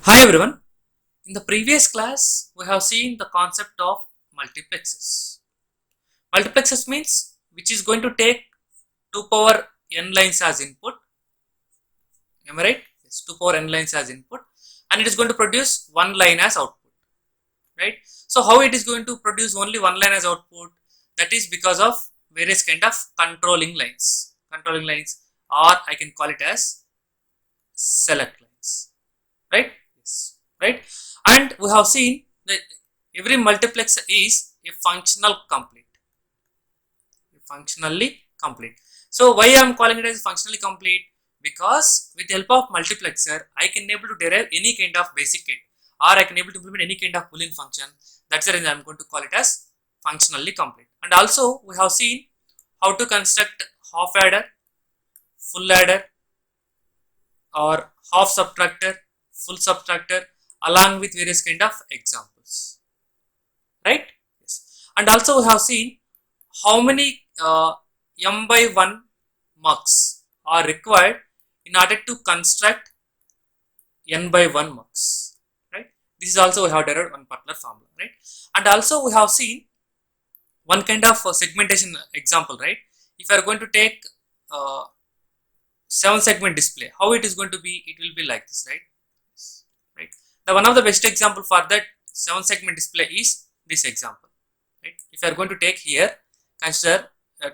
Hi everyone. In the previous class, we have seen the concept of multiplexers. Multiplexers means which is going to take 2 power n lines as input. Am I right? Yes, 2 power n lines as input, and it is going to produce one line as output. Right? So how it is going to produce only one line as output? That is because of various kind of controlling lines. Controlling lines, or I can call it as select lines. Right? Yes. Right? And we have seen that every multiplexer is a functional complete. Functionally complete. So why I am calling it as functionally complete? Because with the help of multiplexer, I can able to derive any kind of basic kit, or I can able to implement any kind of Boolean function. That's the reason I am going to call it as functionally complete. And also we have seen how to construct half adder, full adder, or half subtractor, full subtractor, along with various kind of examples, right? Yes. And also we have seen how many m by 1 mux are required in order to construct n by 1 mux, right? This is also we have derived one particular formula, right? And also we have seen one kind of segmentation example, right? If you are going to take 7 segment display, how it is going to be? It will be like this, right? Right. The one of the best example for that 7 segment display is this example, right? If you are going to take here, consider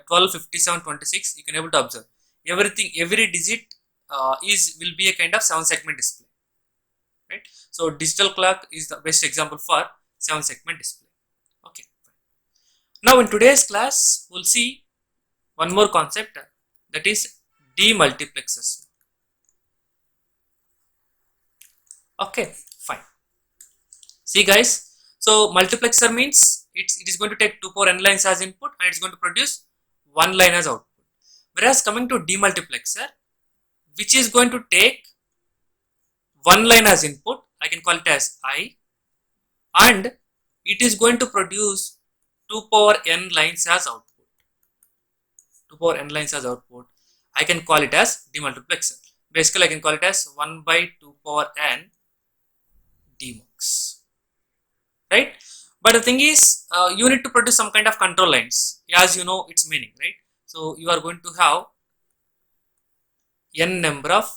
12, 57, 26, you can able to observe everything, every digit will be a kind of 7 segment display, right? So digital clock is the best example for 7 segment display. Okay. Now in today's class, we'll see one more concept, that is de-multiplexers. Okay, fine. See guys, so multiplexer means it is going to take 2 power n lines as input, and it's going to produce one line as output. Whereas coming to demultiplexer, which is going to take one line as input, I can call it as I, and it is going to produce 2 power n lines as output. 2 power n lines as output, I can call it as demultiplexer. Basically, I can call it as 1 by 2 power n DEMUX, right? But the thing is, you need to produce some kind of control lines, as you know its meaning, right? So you are going to have n number of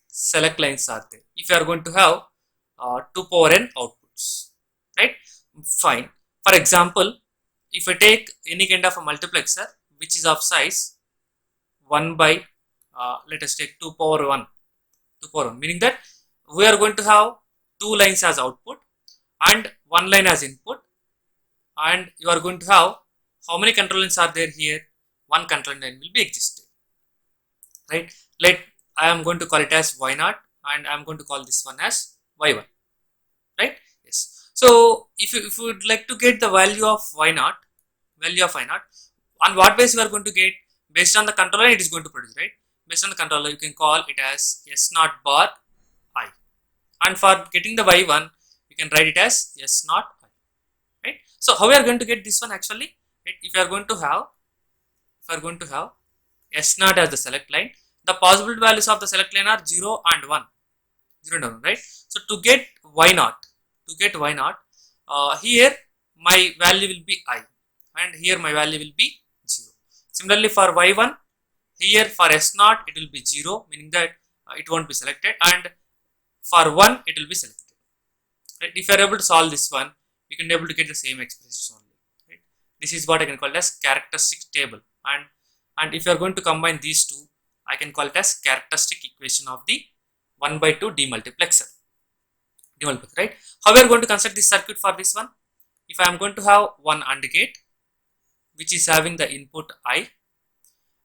select lines are there. If you are going to have 2 power n outputs, right? Fine. For example, if I take any kind of a multiplexer which is of size 1 by let us take 2 power 1, 2 power 1, meaning that we are going to have 2 lines as output and 1 line as input, and you are going to have how many control lines are there here? 1 control line will be existed, right? Let I am going to call it as y0, and I am going to call this one as y1, right? Yes. So if you would like to get the value of y0, on what base you are going to get? Based on the controller it is going to produce, right? Based on the controller, you can call it as s0 bar I, and for getting the y1 you can write it as s0 I, right? So how we are going to get this one actually, right? If you are going to have s0 as the select line, the possible values of the select line are 0 and 1, 0 and 1, right? So to get y0, here my value will be I, and here my value will be 0. Similarly for y1, here for s0 it will be 0, meaning that it won't be selected, and for 1 it will be selected, right? If you are able to solve this one, you can be able to get the same expressions only, right? This is what I can call it as characteristic table, and if you are going to combine these two, I can call it as characteristic equation of the 1 by 2 demultiplexer, right? How we are going to construct this circuit for this one? If I am going to have one AND gate which is having the input I,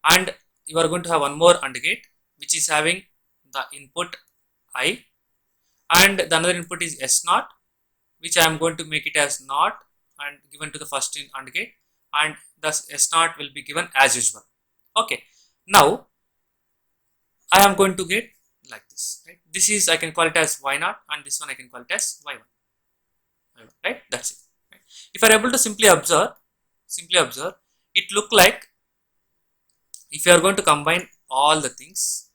and you are going to have one more AND gate which is having the input I, and the another input is s0, which I am going to make it as not and given to the first AND gate, and thus s0 will be given as usual. Okay, now I am going to get like this, right? This is, I can call it as y0, and this one I can call it as y1, right? That's it, right? If you are able to simply observe, it look like, if you are going to combine all the things,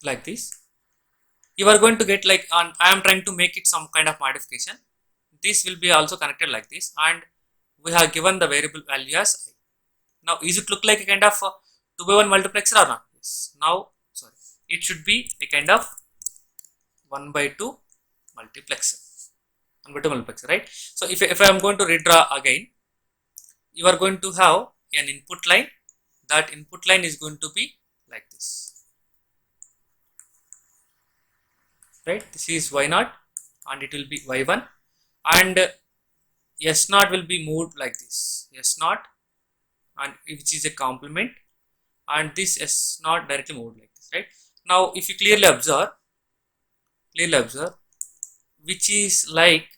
like this, you are going to get like I am trying to make it some kind of modification. This will be also connected like this, and we have given the variable value as I. Now is it look like a kind of 2 by 1 multiplexer or not? Yes. Now sorry, it should be a kind of 1 by 2 multiplexer. 1 by 2 multiplexer, right? So if I am going to redraw again, you are going to have an input line. That input line is going to be like this, right? This is y0 and it will be y1, and s0 will be moved like this, s0, and which is a complement, and this s0 directly moved like this, right? Now if you clearly observe, which is like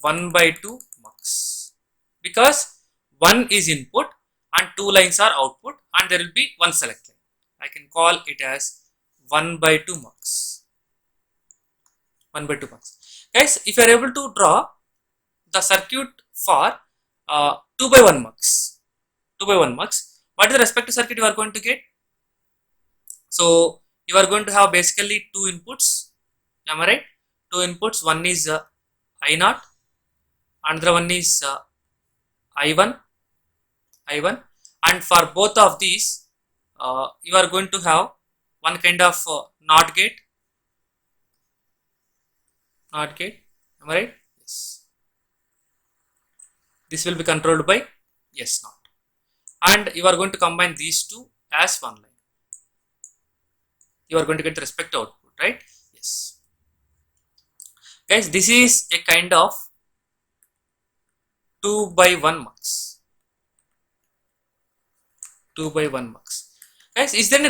1 by 2 mux, because 1 is input and 2 lines are output, and there will be one select line. I can call it as 1 by 2 mux. 1 by 2 mux. Guys, if you are able to draw the circuit for 2 by 1 mux, what is the respective circuit you are going to get? So you are going to have basically 2 inputs. Am I right? 2 inputs. One is I0, another one is I1, and for both of these, you are going to have one kind of NOT gate. Am I right? Yes. This will be controlled by S0, and you are going to combine these two as one line. You are going to get the respective output, right? Yes. Guys, this is a kind of 2 by 1 mux. 2 by 1 mux. Guys, is there any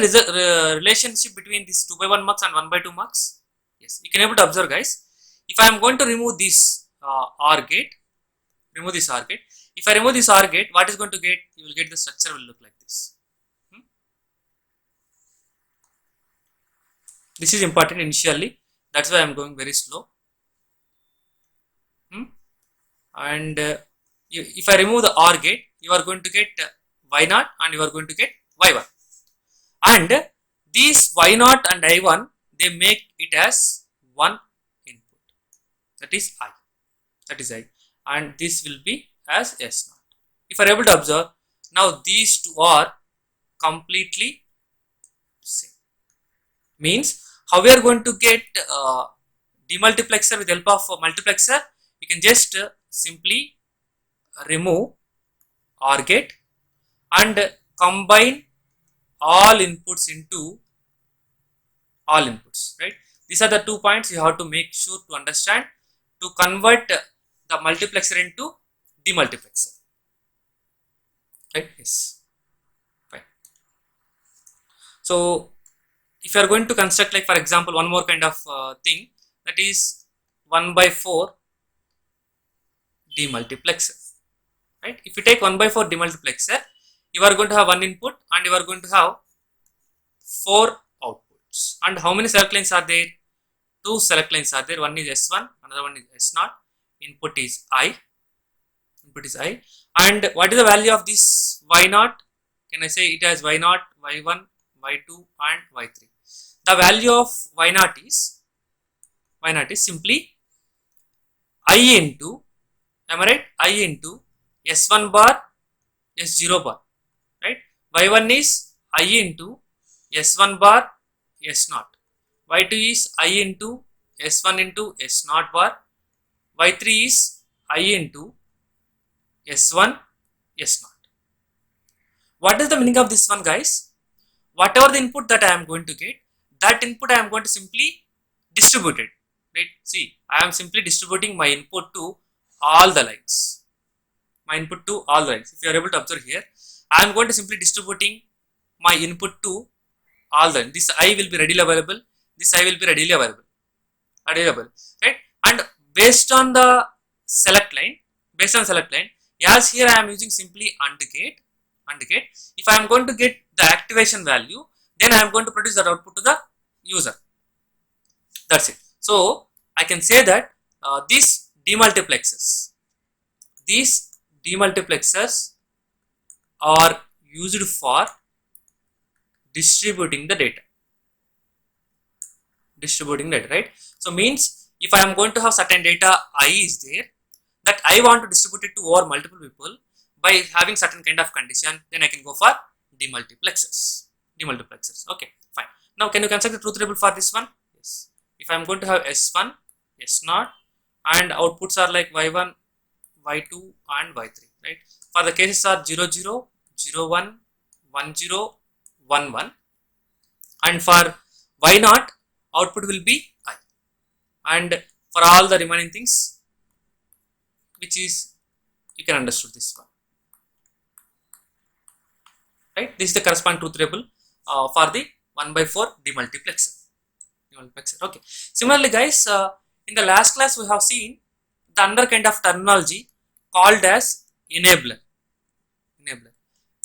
relationship between this 2 by 1 mux and 1 by 2 mux? Yes, you can able to observe, guys. If I am going to remove this OR gate, if I remove this OR gate, what is going to get? You will get the structure will look like this. This is important initially. That's why I am going very slow. And if I remove the OR gate, you are going to get y0 and you are going to get y1. And these y0 and I1, they make it as one input. That is I. And this will be as S0. If you are able to observe, now these two are completely same. Means how we are going to get demultiplexer with help of multiplexer? You can just simply remove OR gate and combine all inputs into all inputs, right? These are the 2 points you have to make sure to understand to convert the multiplexer into demultiplexer, right? Yes, fine. So if you are going to construct, like for example, one more kind of thing, that is 1 by 4 demultiplexer, right? If you take 1 by 4 demultiplexer, you are going to have one input and you are going to have 4 outputs. And how many select lines are there? 2 select lines are there. One is S1, another one is S0. Input is I. And what is the value of this Y0? Can I say it as Y0, Y1, Y2 and Y3? The value of Y0 is simply I into, am I right? I into S1 bar, S0 bar, right? Y1 is I into S1 bar, S0. Y2 is I into S1 into S0 bar. Y3 is I into S1, S0. What is the meaning of this one, guys? Whatever the input that I am going to get, that input I am going to simply distribute it, right? See, I am simply distributing my input to all the lines. If you are able to observe here, I am going to simply distributing my input to all the lines. This I will be readily available. This I will be readily available, right? And based on the select line, as here I am using simply AND gate. If I am going to get the activation value, then I am going to produce that output to the user. That's it. So I can say that these demultiplexers are used for distributing the data. distributing data, right? So means if I am going to have certain data I is there, that I want to distribute it to over multiple people by having certain kind of condition, then I can go for demultiplexers. Demultiplexers. Okay, fine. Now can you construct the truth table for this one? Yes. If I am going to have S1, S0, and outputs are like Y1, Y2 and Y3, right? For the cases are 0, 0, 0, 1, 1, 0, 1, 1, and for Y0 output will be I, and for all the remaining things, which is you can understood this one, right? This is the corresponding truth table for the 1/4 demultiplexer. Okay. Similarly, guys, in the last class we have seen the another kind of terminology called as enabler,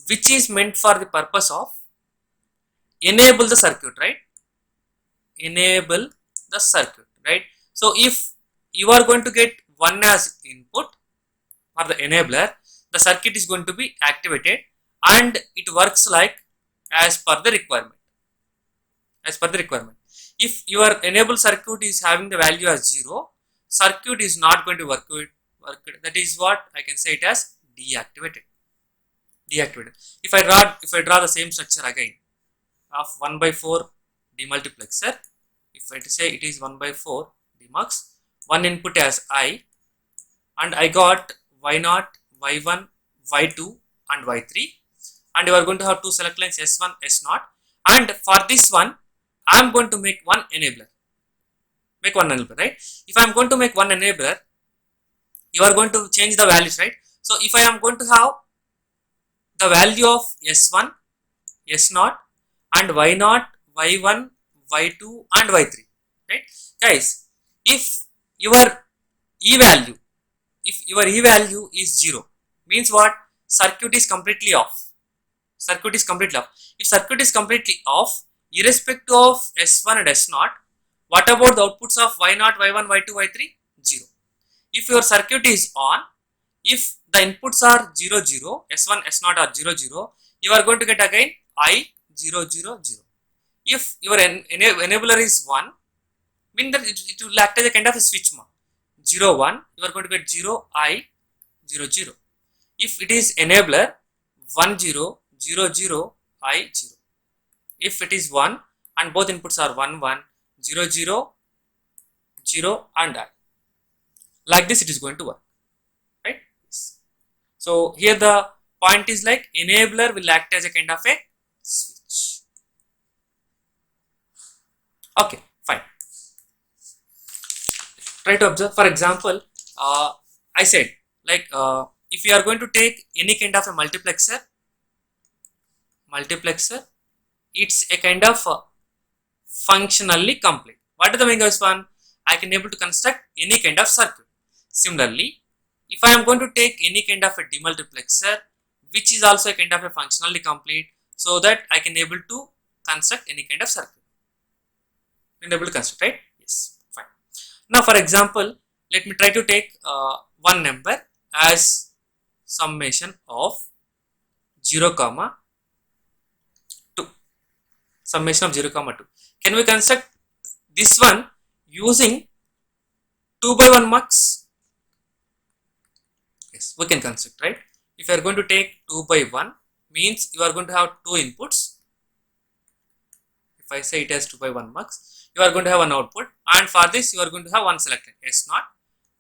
which is meant for the purpose of enable the circuit, right? Enable the circuit, right? So if you are going to get 1 as input for the enabler, the circuit is going to be activated and it works like as per the requirement. If your enable circuit is having the value as 0, circuit is not going to work. That is what I can say it as deactivated. If I draw the same structure again of 1/4 demultiplexer, if I say it is 1/4 DEMUX, one input as I, and I got Y0, Y1, Y2 and Y3, and you are going to have two select lines S1, S0, and for this one I am going to make one enabler. Right? If I am going to make one enabler, you are going to change the values, right? So if I am going to have the value of S1, S0 and Y0, Y1, Y2 and Y3, right? Guys, if your E value is 0, means what? Circuit is completely off. If circuit is completely off, irrespective of S1 and S0, what about the outputs of Y0, Y1, Y2, Y3? 0. If your circuit is on, if the inputs are 0, 0, S1, S0 are 0, 0, you are going to get again I 0, 0, 0. If your enabler is 1, mean that it will act as a kind of a switch mode. 0, 1, you are going to get 0, I 0, 0. If it is enabler 1, 0, 0, 0, I 0. If it is 1 and both inputs are 1, 1, 0, 0, 0 and I. Like this it is going to work, right? Yes. So here the point is like enabler will act as a kind of a switch. Okay, fine. Try to observe. For example, I said like if you are going to take any kind of a multiplexer, it's a kind of functionally complete. What is the meaning of this one? I can able to construct any kind of circuit. Similarly, if I am going to take any kind of a demultiplexer, which is also a kind of a functionally complete, so that I can able to construct any kind of circuit. Right? Yes, fine. Now, for example, let me try to take one number as summation of 0, 2. Summation of 0, 2. Can we construct this one using 2/1 mux? Yes, we can construct, right? If you are going to take 2/1, means you are going to have two inputs. If I say it as 2/1 mux, you are going to have one output, and for this you are going to have one selected S0,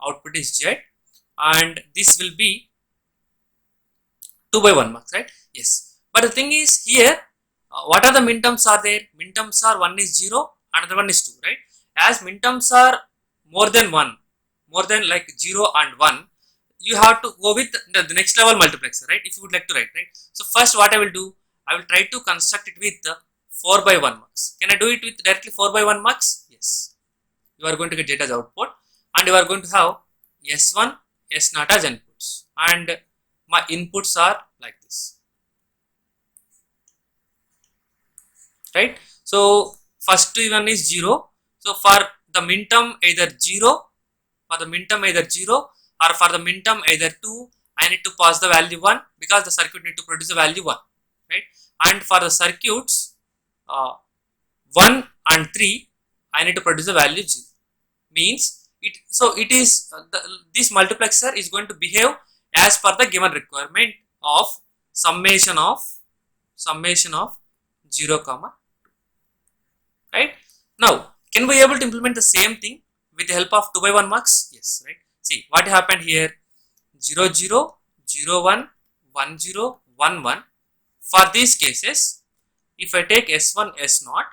output is Z, and this will be 2/1 mux, right? Yes. But the thing is here, what are the minterms are there? Minterms are one is 0, another one is 2, right? As minterms are more than 1, more than like 0 and 1, you have to go with the next level multiplexer, right? If you would like to write, right? So first what I will do, I will try to construct it with 4/1 mux. Can I do it with directly 4/1 mux? Yes. You are going to get data as output, and you are going to have S1, S0 as inputs, and my inputs are like this, right? So first one is 0. So for the minterm either 0, or for the minterm either 2, I need to pass the value 1 because the circuit need to produce the value 1, right? And for the circuits 1 and 3, I need to produce the value 0. Means it, so it is this multiplexer is going to behave as per the given requirement of summation of 0 comma 2. Right. Now can we able to implement the same thing with the help of 2 by 1 mux? Yes, right. See what happened here, 0 0 0 1 1 0 1 1. For these cases, if I take S1 S0,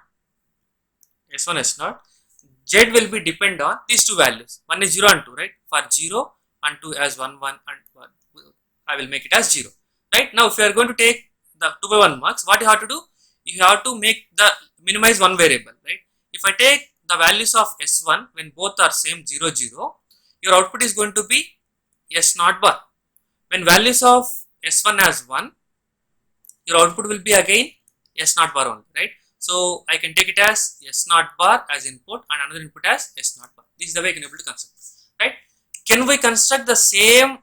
Z will be depend on these two values. One is 0 and 2, right? For 0 and 2 as 1 1 and 1, I will make it as 0. Right. Now if you are going to take the 2 by 1 mux, what you have to do? You have to make the minimize one variable, right? If I take the values of S1 when both are same 0 0, your output is going to be S0 bar. When values of S1 as 1, your output will be again S0 bar only, right? So I can take it as S0 bar as input and another input as S0 bar. This is the way I can able to construct, right? Can we construct the same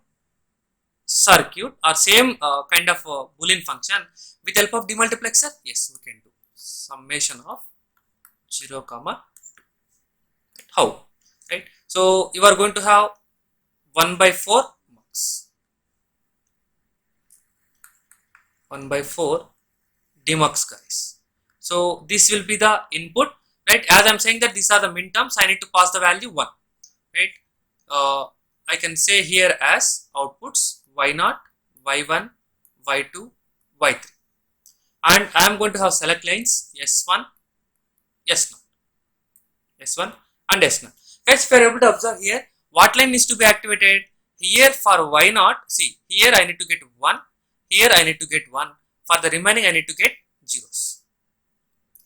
circuit or same kind of Boolean function with help of demultiplexer? Yes, we can do summation of 0 comma 2. How? Right? So you are going to have 1 by 4 mux, 1 by 4 DEMUX, guys. So this will be the input, right? As I am saying that these are the min terms, I need to pass the value 1, right? I can say here as outputs y0, y1, y2, y3, and I am going to have select lines S1, S0, S1 and S0. Guys, if you are able to observe here, what line needs to be activated? Here for y0, see here I need to get 1, here I need to get 1, for the remaining I need to get zeros,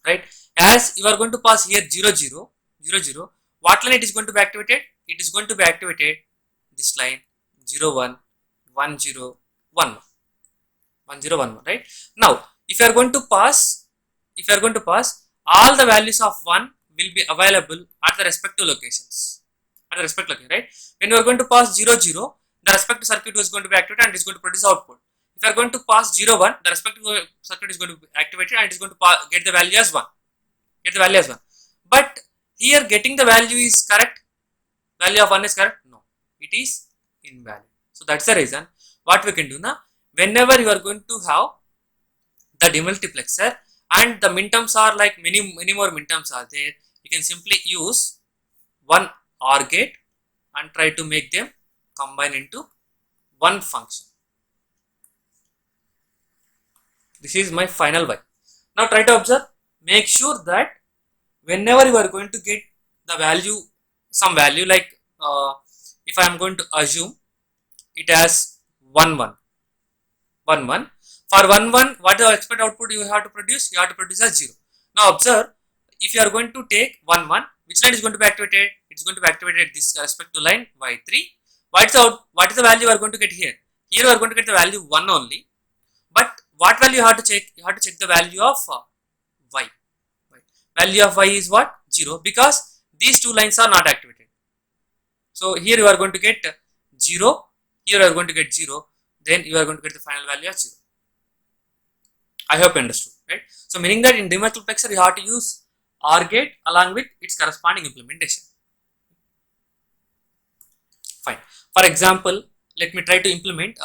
right? As you are going to pass here 0 0 0 0, what line it is going to be activated? It is going to be activated this line 0 1 1 0 1 1 0 1 1, right? Now if you are going to pass all the values of 1 will be available at the respective locations, right? When you are going to pass 0 0, the respective circuit is going to be activated and it is going to produce output. If you are going to pass 0 1, the respective circuit is going to be activated and it is going to get the value as 1. But here getting the value is correct, value of 1 is correct? No, it is invalid. So that's the reason what we can do now. Whenever you are going to have the demultiplexer and the minterms are like many more minterms are there, you can simply use one OR gate and try to make them combine into one function. This is my final y. Now try to observe, make sure that whenever you are going to get the value, some value like if I am going to assume it as 1 1 1 1, for 1 1 what is the expected output you have to produce? You have to produce as 0. Now observe, if you are going to take 1 1, which line is going to be activated? It is going to be activated at this respective line y3. What is the value you are going to get here? Here you are going to get the value 1 only, but what value you have to check? You have to check the value of y. Value of y is what? 0, because these two lines are not activated. So here you are going to get 0, here you are going to get 0, then you are going to get the final value as 0. I hope you understood, right? So meaning that in de-multiplexer you have to use OR gate along with its corresponding implementation. Fine. For example, let me try to implement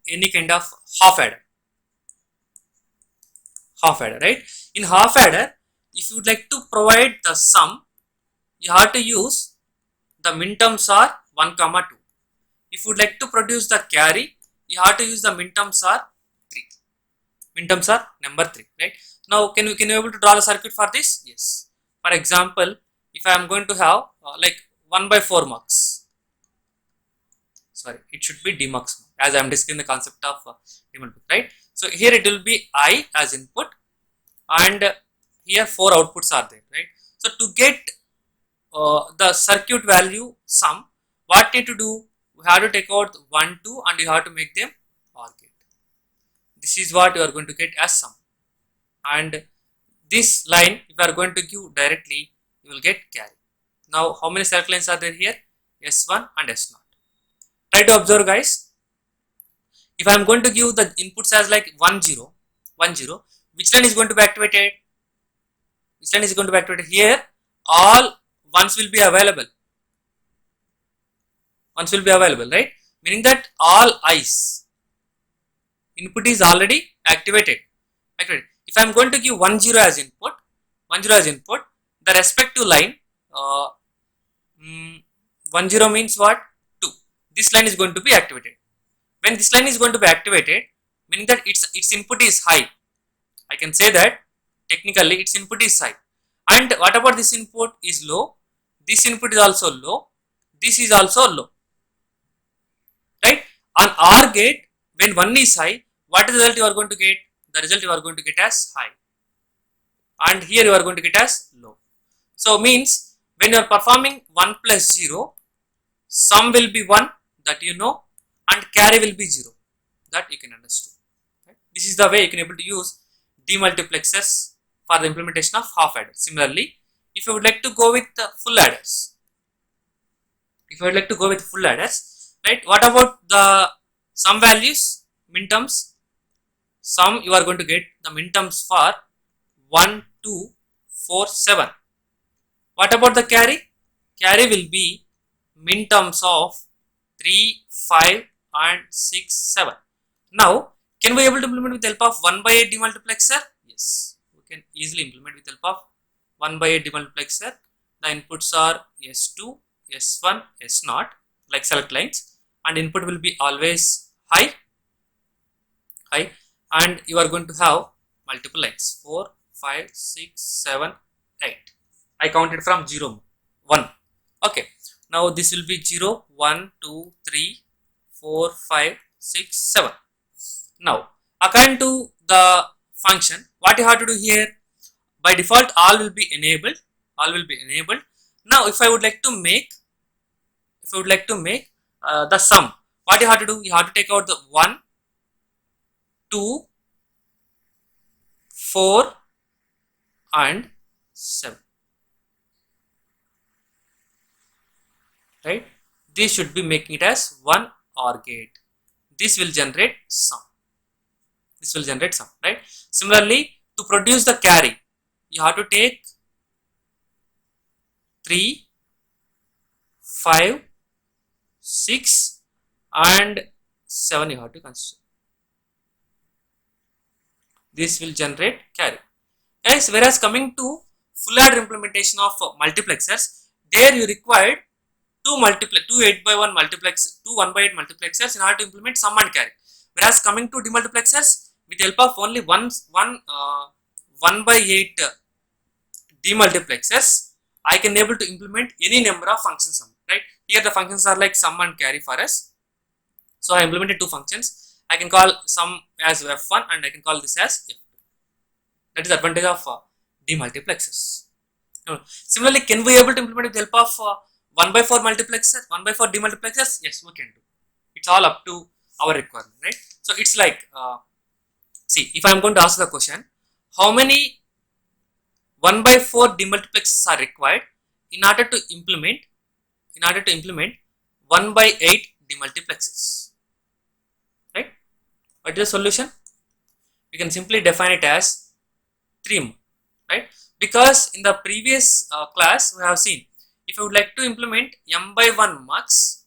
any kind of half adder, right? In half adder, if you would like to provide the sum, you have to use the minterms are 1 comma 2. If you would like to produce the carry, you have to use the minterms are 3. Minterms are number 3, right? Now can you able to draw the circuit for this? Yes. For example, if I am going to have like 1 by 4 mux, sorry, it should be DEMUX as I am discussing the concept of DeMultiplexer, right? So here it will be I as input and here 4 outputs are there, right? So to get the circuit value sum, what need to do? We have to take out 1 2 and you have to make them OR gate. This is what you are going to get as sum, and this line if you are going to give directly, you will get carry. Now how many select lines are there here? S1 and S0. Try to observe, guys. If I am going to give the inputs as like 1 0 1 0, which line is going to be activated? Which line is going to be activated? Here all ones will be available. Ones will be available, right? Meaning that all i's input is already activated. If I am going to give 10 as input, 10 as input, the respective line, 10 means what? 2. This line is going to be activated. When this line is going to be activated, meaning that its input is high. I can say that technically its input is high. And what about this input is low? This input is also low. This is also low. Right? On OR gate, when 1 is high, what is the result you are going to get? The result you are going to get as high. And here you are going to get as low. So means when you are performing 1 plus 0, sum will be 1, that you know, and carry will be 0, that you can understand. Right? This is the way you can able to use demultiplexers for the implementation of half adders. Similarly, if you would like to go with full adders, right? What about the sum values, min terms? Sum you are going to get the min terms for 1, 2, 4, 7. What about the carry? Carry will be min terms of 3, 5 and 6, 7. Now, can we able to implement with the help of 1 by 8 demultiplexer? Yes, we can easily implement with the help of 1 by 8 demultiplexer. The inputs are S2, S1, S0, like select lines, and input will be always high, and you are going to have multiple lines 4, 5, 6, 7, 8. I counted from 0, 1. Okay. Now this will be 0, 1, 2, 3, 4, 5, 6, 7. Now, according to the function, what you have to do here? By default, all will be enabled. All will be enabled. Now, if I would like to make, the sum, what you have to do? You have to take out the 1, 2, 4, and 7. Right? This should be making it as 1 OR gate. This will generate sum. Right? Similarly, to produce the carry, you have to take 3, 5, 6 and 7 you have to consider. This will generate carry. Guys, whereas coming to full adder implementation of multiplexers, there you required two 8 by 1 multiplexers, two 1 by 8 multiplexers in order to implement sum and carry. Whereas coming to demultiplexers, with the help of only 1 by 8 demultiplexers, I can able to implement any number of functions. Right? Here the functions are like sum and carry for us. So I implemented two functions. I can call sum as f1 and I can call this as f2. That is the advantage of demultiplexers. Similarly, can we able to implement with the help of 1 by 4 multiplexer, 1 by 4 demultiplexers? Yes, we can do. It's all up to our requirement, right? So it's like, see, if I am going to ask the question, how many 1 by 4 demultiplexers are required in order to implement 1 by 8 demultiplexers, right? What is the solution? We can simply define it as 3 more, right? Because in the previous class we have seen, if I would like to implement m by 1 mux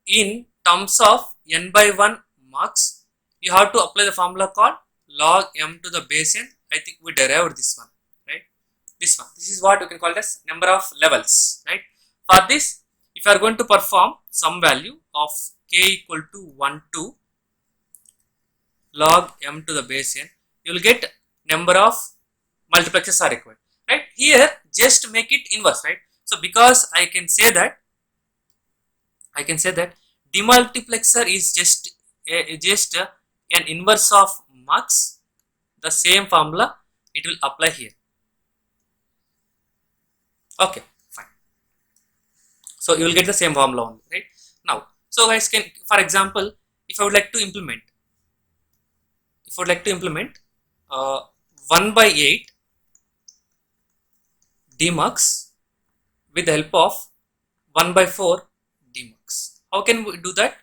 in terms of n by 1 mux, you have to apply the formula called log m to the base n. I think we derived this one, right? This is what you can call it as number of levels, right? For this, if you are going to perform some value of k equal to 1 to log m to the base n, you will get number of multiplexers are required, right? Here just make it inverse, right? So because I can say that demultiplexer is just an inverse of mux, the same formula it will apply here. Okay, fine. So you will get the same formula only, right? Now, so guys, can, for example, if I would like to implement 1 by 8 DEMUX with the help of 1 by 4 DEMUX. How can we do that?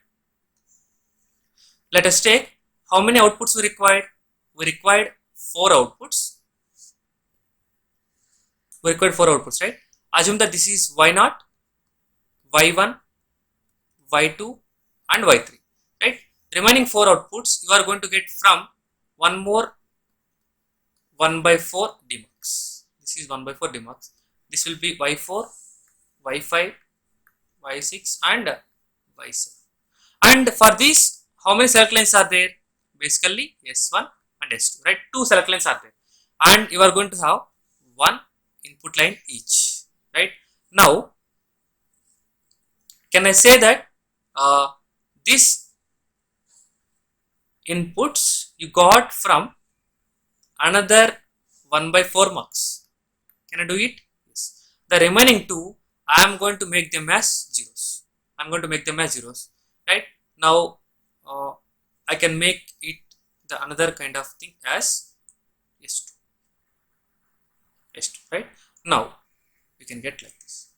Let us take how many outputs we required. We required 4 outputs. We required 4 outputs, right? Assume that this is y0, y1, y2 and y3, right? Remaining 4 outputs you are going to get from one more 1 by 4 DEMUX. This is 1 by 4 DEMUX. This will be y4, y5, y6 and y7. And for this, how many select lines are there? Basically S1 and S2, right? 2 select lines are there, and you are going to have one input line each, right? Now, can I say that this inputs you got from another 1 by 4 mux? Can I do it? Yes. The remaining 2, I am going to make them as zeros. I am going to make them as zeros, right? Now, I can make it the another kind of thing as S2, S2, right? Now, you can get like this.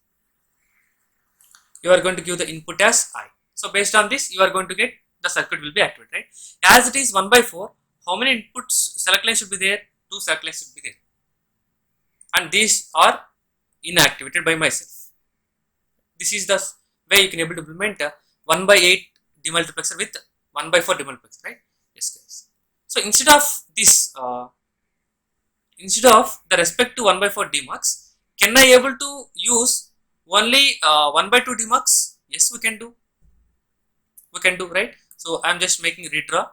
You are going to give the input as I. So, based on this, you are going to get the circuit will be activated, right? As it is 1 by 4, how many inputs select lines should be there? 2 select lines should be there. And these are inactivated by myself. This is the way you can able to implement a 1 by 8 demultiplexer with 1 by 4 demultiplexer, right? Yes, guys. So instead of this, instead of the respect to 1 by 4 DEMUX, can I able to use only 1 by 2 DEMUX? Yes, we can do. We can do, right? So I am just making redraw.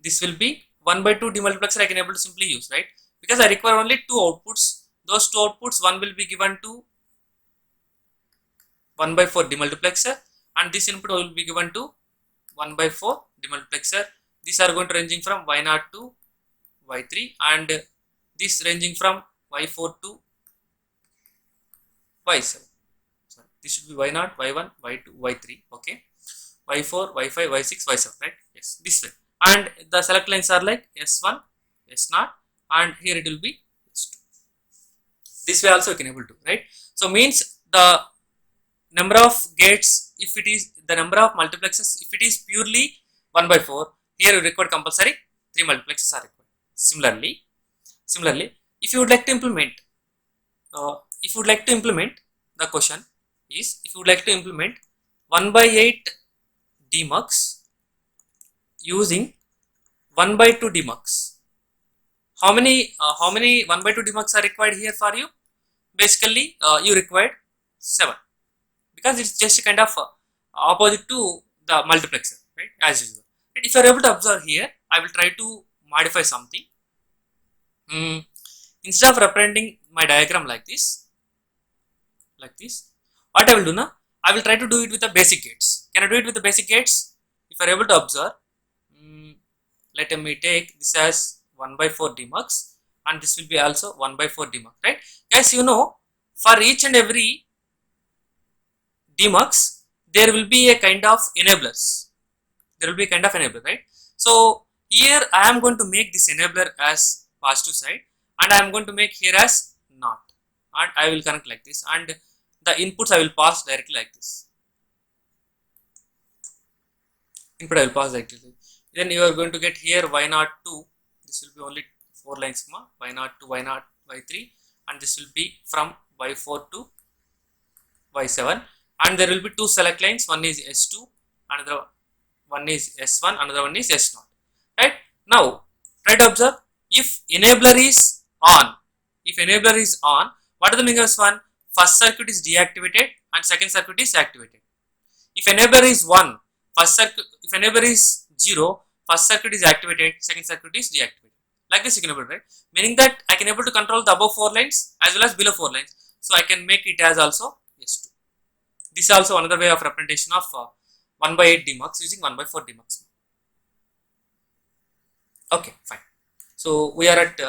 This will be 1 by 2 demultiplexer I can able to simply use, right? Because I require only 2 outputs. Those 2 outputs, one will be given to 1 by 4 demultiplexer, and this input will be given to 1 by 4 demultiplexer. These are going to ranging from y0 to y3, and this ranging from y4 to y7. Sorry, this should be y0, y1, y2, y3. Okay, y4, y5, y6, y7. Right? Yes, this way. And the select lines are like S1, S0, and here it will be S2. This way also you can able to, right? So means the number of gates, if it is the number of multiplexers, if it is purely 1 by 4, here you require compulsory 3 multiplexers are required. Similarly, if you would like to implement, the question is, if you would like to implement 1 by 8 DEMUX using 1 by 2 DEMUX, how many 1 by 2 DEMUX are required here for you? Basically, you required 7, because it's just a kind of opposite to the multiplexer, right? As usual. Right? If you are able to observe here, I will try to modify something. Instead of representing my diagram like this, what I will do now, I will try to do it with the basic gates. Can I do it with the basic gates? If you are able to observe, let me take this as 1 by 4 DEMUX, and this will be also 1 by 4 DEMUX, right? Guys, you know, for each and every DEMUX, there will be a kind of enablers. Right? So here I am going to make this enabler as positive side, and I am going to make here as not, and I will connect like this, and the inputs I will pass directly like this. Input I will pass like this. Then you are going to get here y0 to, this will be only 4 lines, y0 to y0, y3, and this will be from y4 to y7, and there will be 2 select lines, one is S2, another one is S1, another one is S0. Right? Now, try to observe, if enabler is on, what are the meaning of one? First circuit is deactivated and second circuit is activated. If enabler is 1, if enabler is 0, first circuit is activated, second circuit is deactivated. Like this you can able to, right? Meaning that I can able to control the above 4 lines as well as below 4 lines. So I can make it as also S2. This is also another way of representation of 1 by 8 DEMUX using 1 by 4 DEMUX. Okay, fine. So we are at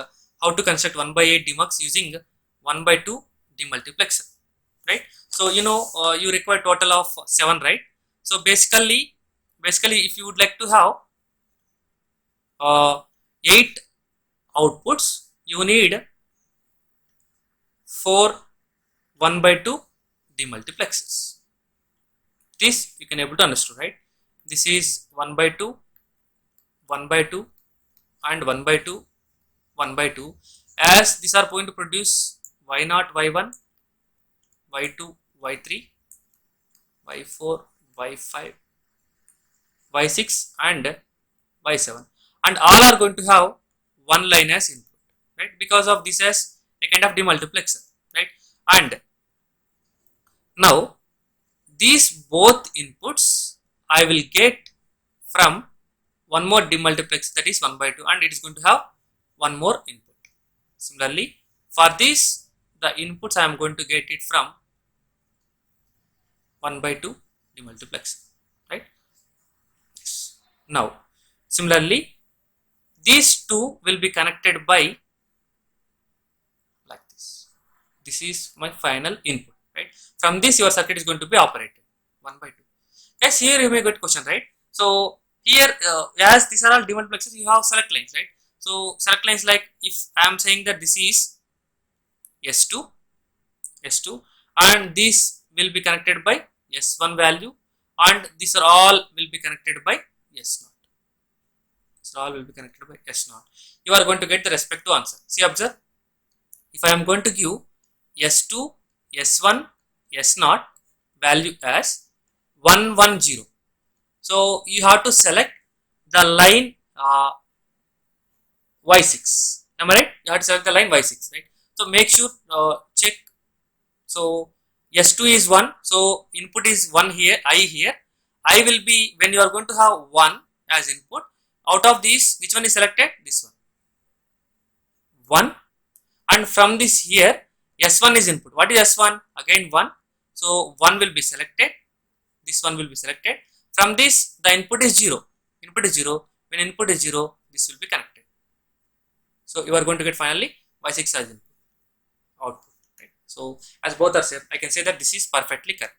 how to construct 1 by 8 DEMUX using 1 by 2 demultiplexer, right? So you know, you require total of 7, right? So basically if you would like to have 8 outputs, you need 4 1 by 2 demultiplexers. This you can able to understand, right? This is 1 by 2, 1 by 2 and 1 by 2, 1 by 2, as these are going to produce y0, y1, y2, y3, y4, y5, y6 and y7, and all are going to have one line as input, right? Because of this as a kind of demultiplexer, right? And now these both inputs I will get from one more demultiplexer, that is 1 by 2, and it is going to have one more input. Similarly, for this the inputs I am going to get it from 1 by 2 demultiplexer, right? Now similarly these two will be connected by like this. This is my final input, right? From this your circuit is going to be operated 1 by 2. Yes, here you may get question, right? So here as these are all demultiplexers, you have select lines, right? So select lines, like if I am saying that this is S2, and this will be connected by S1 value, and these are all will be connected by S0. So all will be connected by S0. You are going to get the respective answer. See, observe. If I am going to give S2, S1, S0 value as 110, so you have to select the line Y6. Am I right? You have to select the line Y6, right? So make sure check. So S2 is 1, so input is 1 here, I here. I will be, when you are going to have 1 as input, out of these, which one is selected? This one. 1. And from this here, S1 is input. What is S1? Again 1. So 1 will be selected. This one will be selected. From this, the input is 0. Input is 0. When input is 0, this will be connected. So you are going to get finally Y6 as input, output. Right? So as both are same, I can say that this is perfectly correct.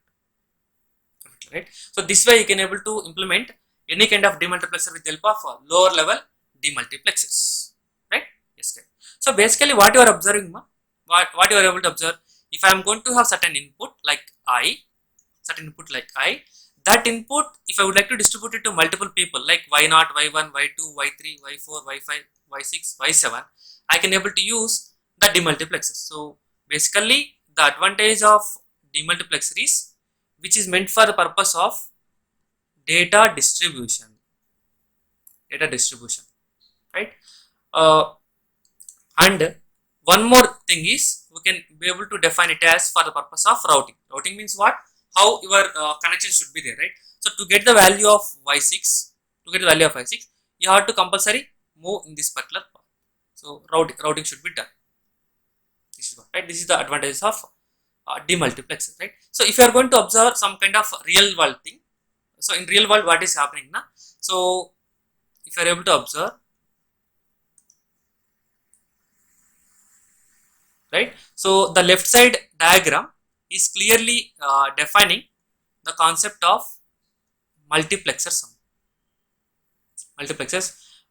Right? So this way you can able to implement any kind of demultiplexer with the help of lower level demultiplexers. Right? Yes. Correct. So basically what you are observing, what you are able to observe, if I am going to have certain input like I, that input, if I would like to distribute it to multiple people like y0, y1, y2, y3, y4, y5, y6, y7, I can able to use the demultiplexer. So basically the advantage of demultiplexer is which is meant for the purpose of data distribution, right? And one more thing is we can be able to define it as for the purpose of routing. Routing means what? How your connection should be there, right? So to get the value of y6, you have to compulsory move in this particular path. So routing should be done. This is what, right? This is the advantages of demultiplexer, right? So if you are going to observe some kind of real world thing, so in real world what is happening now? So if you are able to observe, right? So the left side diagram is clearly defining the concept of multiplexers,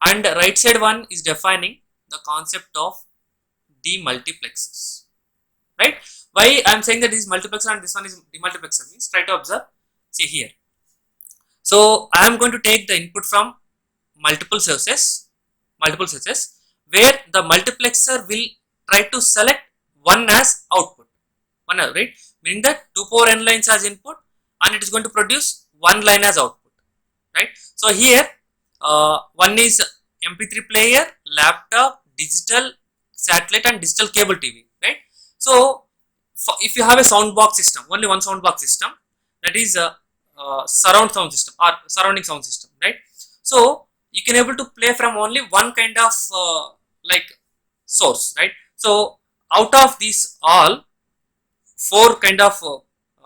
and right side one is defining the concept of demultiplexers, right? Why I am saying that this is multiplexer and this one is demultiplexer means, try to observe. See here. So I am going to take the input from multiple sources, where the multiplexer will try to select one as output, right? Meaning that 2 power n lines as input, and it is going to produce one line as output, right? So here one is MP3 player, laptop, digital, satellite, and digital cable TV, right? So if you have a sound box system, only one sound box system, that is a surround sound system or surrounding sound system, right? So you can able to play from only one kind of like source, right? So out of these all 4 kind of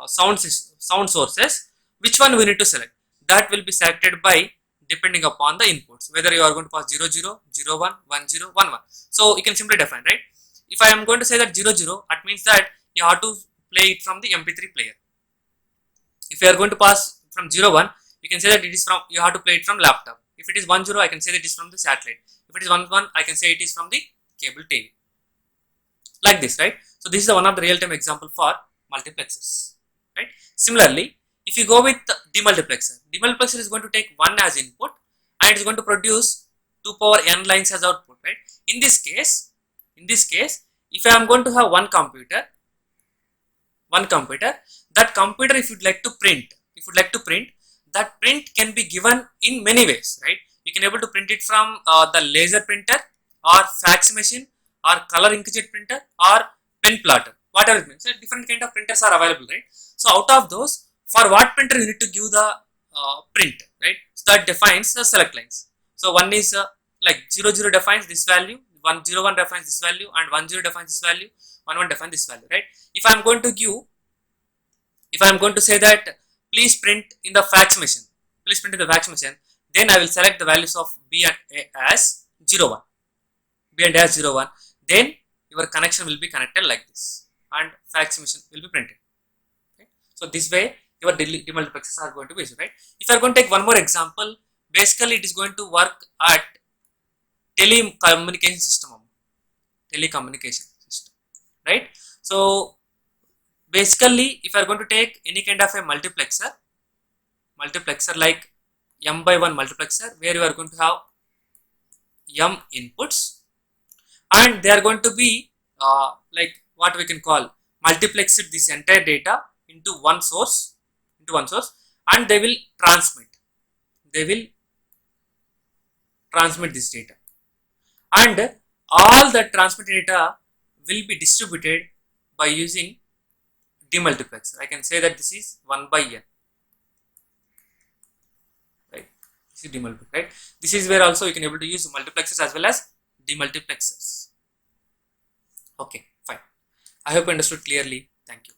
sound sources, which one we need to select? That will be selected by depending upon the inputs, whether you are going to pass 0 0, 0 1, 1 0, 1 1. So you can simply define, right? If I am going to say that 0 0, that means that you have to play it from the MP3 player. If you are going to pass from 0 1, you can say that it is from, you have to play it from laptop. If it is 1 0, I can say that it is from the satellite. If it is 1 1, I can say it is from the cable TV. Like this, right? So this is one of the real-time example for multiplexers, right? Similarly, if you go with demultiplexer is going to take 1 as input and it is going to produce 2 power n lines as output, right? In this case, In this case, if I am going to have one computer, that computer, if you'd like to print, that print can be given in many ways, right? You can able to print it from the laser printer or fax machine or color inkjet printer or pen plotter, whatever it means. So different kind of printers are available, right? So out of those, for what printer you need to give the print, right? So that defines the select lines. So one is like 00 defines this value, 101 defines this value, and 10 defines this value, 11 defines this value, right? If I am going to give, if I am going to say that please print in the fax machine, then I will select the values of B and A as 01, then your connection will be connected like this and fax machine will be printed. Okay? So this way your demultiplexers are going to be used, right? If you are going to take one more example, basically it is going to work at telecommunication system, right? So basically if you are going to take any kind of a multiplexer like m by 1 multiplexer, where you are going to have m inputs and they are going to be like what we can call multiplexed this entire data into one source, and they will transmit this data, and all the transmitted data will be distributed by using demultiplexer. I can say that this is 1 by n, right? This is demultiplexer, right? This is where also you can able to use multiplexers as well as demultiplexers. Okay, fine. I hope you understood clearly. Thank you.